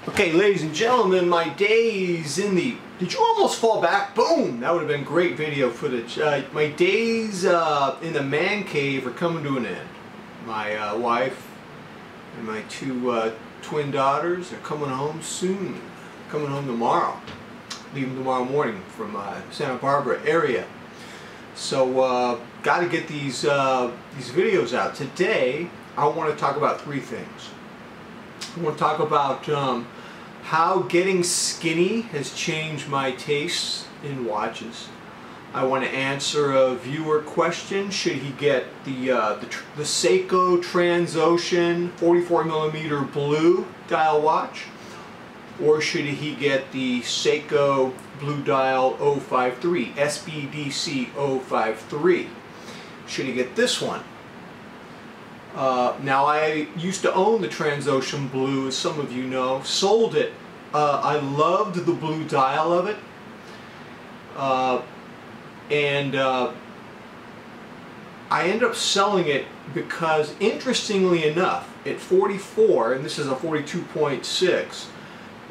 Okay, ladies and gentlemen, my days in the... Did you almost fall back? Boom! That would have been great video footage. My days in the man cave are coming to an end. My wife and my two twin daughters are coming home soon. Coming home tomorrow. Leaving tomorrow morning from Santa Barbara area. So, got to get these videos out. Today, I want to talk about three things. I want to talk about how getting skinny has changed my tastes in watches. I want to answer a viewer question: should he get the Seiko Transocean 44mm blue dial watch, or should he get the Seiko Blue Dial 053 SBDC 053? Should he get this one? Now, I used to own the Transocean Blue, as some of you know. Sold it. I loved the blue dial of it. I ended up selling it because, interestingly enough, at 44, and this is a 42.6,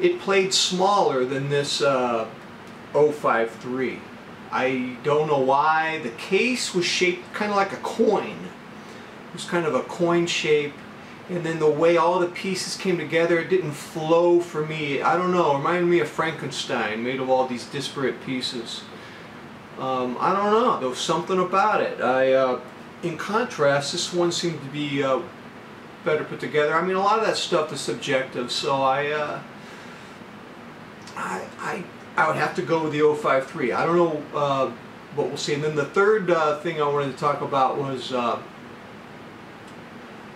it played smaller than this 053. I don't know why. The case was shaped kind of like a coin. It was kind of a coin shape, and then the way all the pieces came together, it didn't flow for me. I don't know, it reminded me of Frankenstein, made of all these disparate pieces. I don't know, there was something about it. In contrast, this one seemed to be better put together. I mean, a lot of that stuff is subjective, so I would have to go with the 053. I don't know, but we'll see. And then the third thing I wanted to talk about was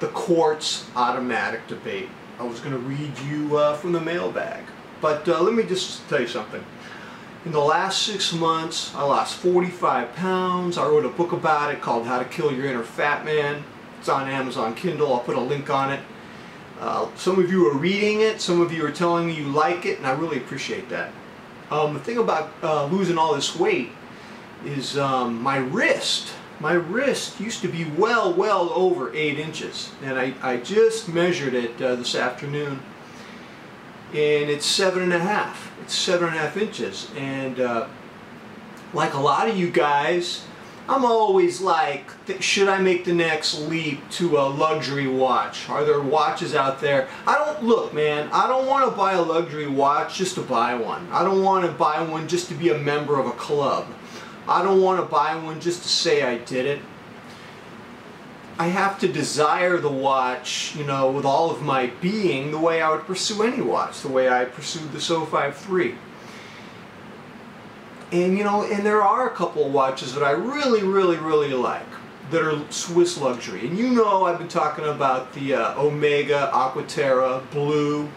the Quartz automatic debate. I was going to read you from the mailbag. But let me just tell you something. In the last 6 months, I lost 45 pounds. I wrote a book about it called How to Kill Your Inner Fat Man. It's on Amazon Kindle. I'll put a link on it. Some of you are reading it. Some of you are telling me you like it, and I really appreciate that. The thing about losing all this weight is my wrist. My wrist used to be well over 8 inches, and I just measured it this afternoon, and it's 7.5. It's 7.5 inches, and like a lot of you guys, I'm always like, should I make the next leap to a luxury watch? Are there watches out there? Look, man, I don't want to buy a luxury watch just to buy one. I don't want to buy one just to be a member of a club. I don't want to buy one just to say I did it. I have to desire the watch, you know, with all of my being, the way I would pursue any watch, the way I pursued the 053. And, you know, and there are a couple of watches that I really like that are Swiss luxury. And you know, I've been talking about the Omega Aquaterra Blue.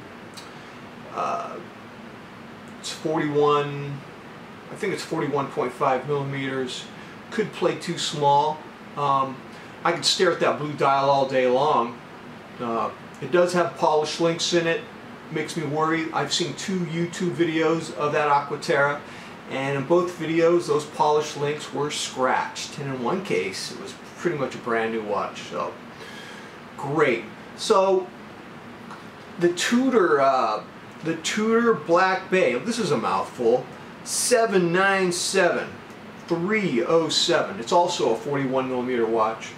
It's 41... I think it's 41.5 millimeters. Could play too small. I could stare at that blue dial all day long. It does have polished links in it. Makes me worry. I've seen 2 YouTube videos of that Aquaterra, and in both videos those polished links were scratched. And in one case it was pretty much a brand new watch. So great. So the Tudor Black Bay. This is a mouthful. 797307. It's also a 41mm watch.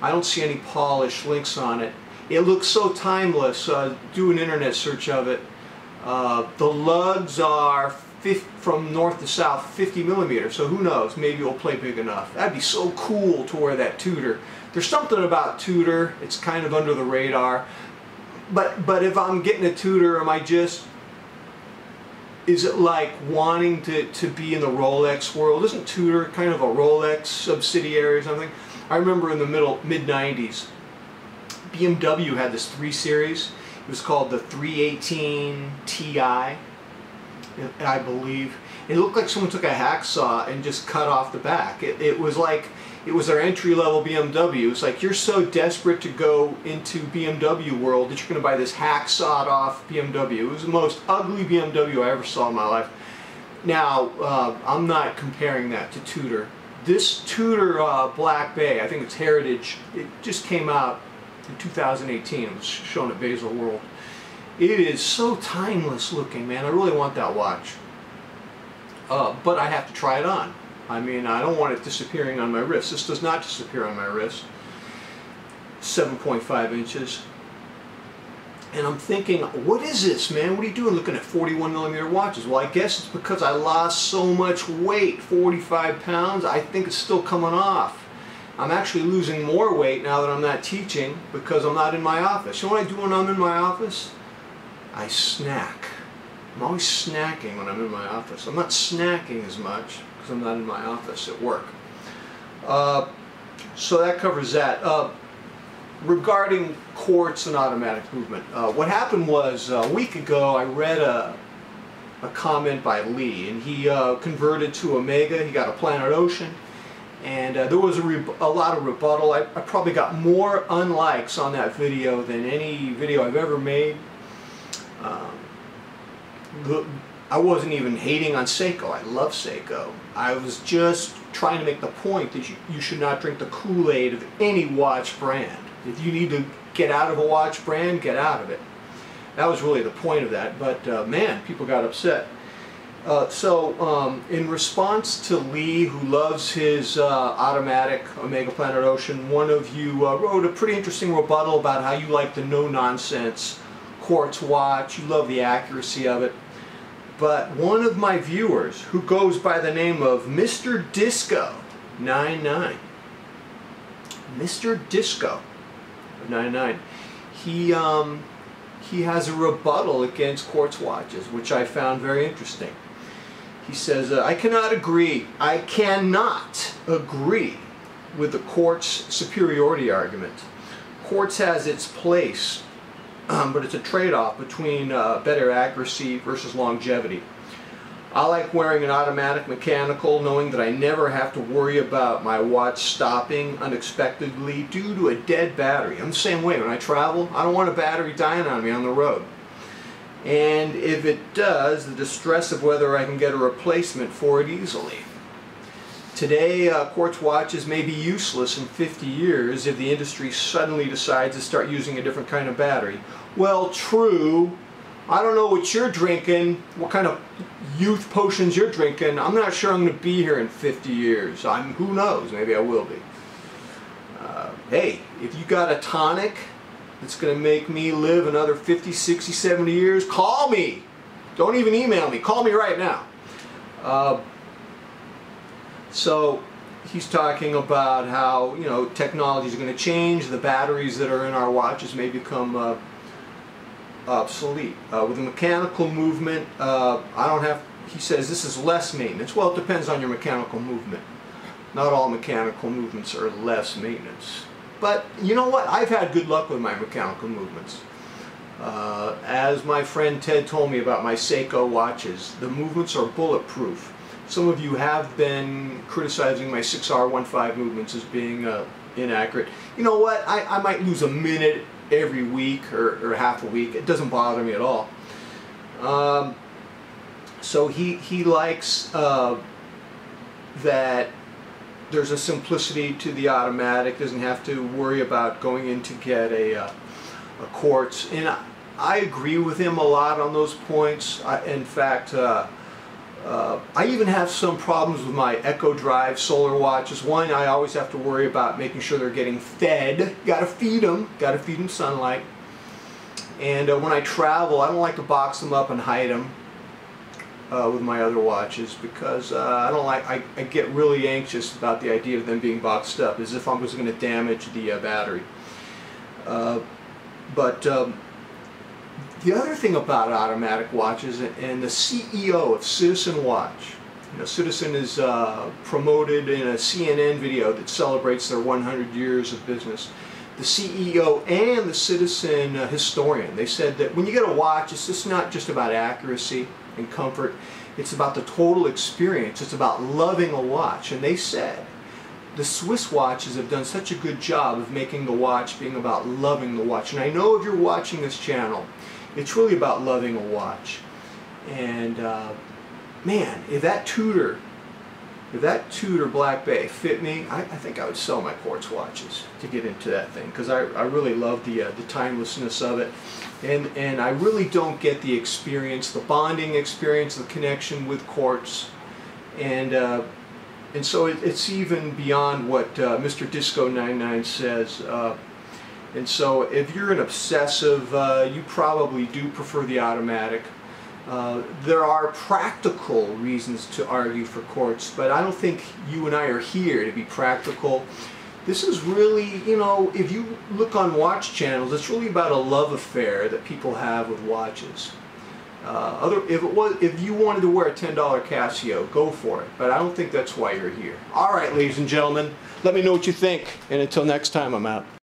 I don't see any polished links on it. It looks so timeless. Do an internet search of it. The lugs are from north to south 50mm, so who knows, maybe it'll play big enough. That'd be so cool to wear that Tudor. There's something about Tudor, it's kind of under the radar. But if I'm getting a Tudor, is it like wanting to be in the Rolex world? Isn't Tudor kind of a Rolex subsidiary or something? I remember in the mid-90s, BMW had this 3 Series. It was called the 318 Ti, I believe. It looked like someone took a hacksaw and just cut off the back. It was like, it was their entry-level BMW. It's like, you're so desperate to go into BMW world that you're going to buy this hacksawed off BMW. It was the most ugly BMW I ever saw in my life. Now, I'm not comparing that to Tudor. This Tudor Black Bay, I think it's Heritage, it just came out in 2018. It was shown at Basil World. It is so timeless looking, man. I really want that watch. But I have to try it on. I mean, I don't want it disappearing on my wrist. This does not disappear on my wrist. 7.5 inches. And I'm thinking, what is this, man? What are you doing looking at 41mm watches? Well, I guess it's because I lost so much weight, 45 pounds. I think it's still coming off. I'm actually losing more weight now that I'm not teaching because I'm not in my office. You know what I do when I'm in my office? I snack. I'm always snacking when I'm in my office. I'm not snacking as much because I'm not in my office at work. So that covers that. Regarding quartz and automatic movement, what happened was a week ago I read a comment by Lee, and he converted to Omega. He got a Planet Ocean, and there was a lot of rebuttal. I probably got more unlikes on that video than any video I've ever made. I wasn't even hating on Seiko. I love Seiko. I was just trying to make the point that you should not drink the Kool-Aid of any watch brand. If you need to get out of a watch brand, get out of it. That was really the point of that, but man, people got upset. In response to Lee, who loves his automatic Omega Planet Ocean, one of you wrote a pretty interesting rebuttal about how you like the no-nonsense quartz watch, you love the accuracy of it. But one of my viewers, who goes by the name of Mr. Disco 99, Mr. Disco 99, he has a rebuttal against quartz watches, which I found very interesting. He says, I cannot agree with the quartz superiority argument. Quartz has its place, but it's a trade-off between better accuracy versus longevity. I like wearing an automatic mechanical, knowing that I never have to worry about my watch stopping unexpectedly due to a dead battery. I'm the same way. When I travel, I don't want a battery dying on me on the road. And if it does, the distress of whether I can get a replacement for it easily. Today, quartz watches may be useless in 50 years if the industry suddenly decides to start using a different kind of battery. Well, true. I don't know what you're drinking, what kind of youth potions you're drinking. I'm not sure I'm going to be here in 50 years. Who knows? Maybe I will be. Hey, if you got a tonic that's going to make me live another 50, 60, 70 years, call me. Don't even email me. Call me right now. So he's talking about how, you know, technology is going to change. The batteries that are in our watches may become obsolete. With a mechanical movement, he says this is less maintenance. Well, it depends on your mechanical movement. Not all mechanical movements are less maintenance. But you know what? I've had good luck with my mechanical movements. As my friend Ted told me about my Seiko watches, the movements are bulletproof. Some of you have been criticizing my 6R15 movements as being inaccurate. You know what? I might lose a minute every week or half a week. It doesn't bother me at all. So he likes that there's a simplicity to the automatic. Doesn't have to worry about going in to get a quartz. And I agree with him a lot on those points. In fact, I even have some problems with my Echo Drive solar watches. One, I always have to worry about making sure they're getting fed. Gotta feed them sunlight. And when I travel, I don't like to box them up and hide them with my other watches, because I get really anxious about the idea of them being boxed up, as if I was going to damage the battery. The other thing about automatic watches, and the CEO of Citizen Watch, you know, Citizen is promoted in a CNN video that celebrates their 100 years of business. The CEO and the Citizen historian, they said that when you get a watch, it's just not just about accuracy and comfort, it's about the total experience. It's about loving a watch. And they said the Swiss watches have done such a good job of making the watch being about loving the watch. And I know if you're watching this channel, it's really about loving a watch. And man, if that Tudor if that Tudor Black Bay fit me, I think I would sell my Quartz watches to get into that thing, because I really love the timelessness of it, and I really don't get the experience, the bonding experience, the connection with Quartz, and so it's even beyond what Mr. Disco 99 says. And so if you're an obsessive, you probably do prefer the automatic. There are practical reasons to argue for Quartz, but I don't think you and I are here to be practical. This is really, you know, if you look on watch channels, it's really about a love affair that people have with watches. If you wanted to wear a $10 Casio, go for it, but I don't think that's why you're here. All right, ladies and gentlemen, let me know what you think, and until next time, I'm out.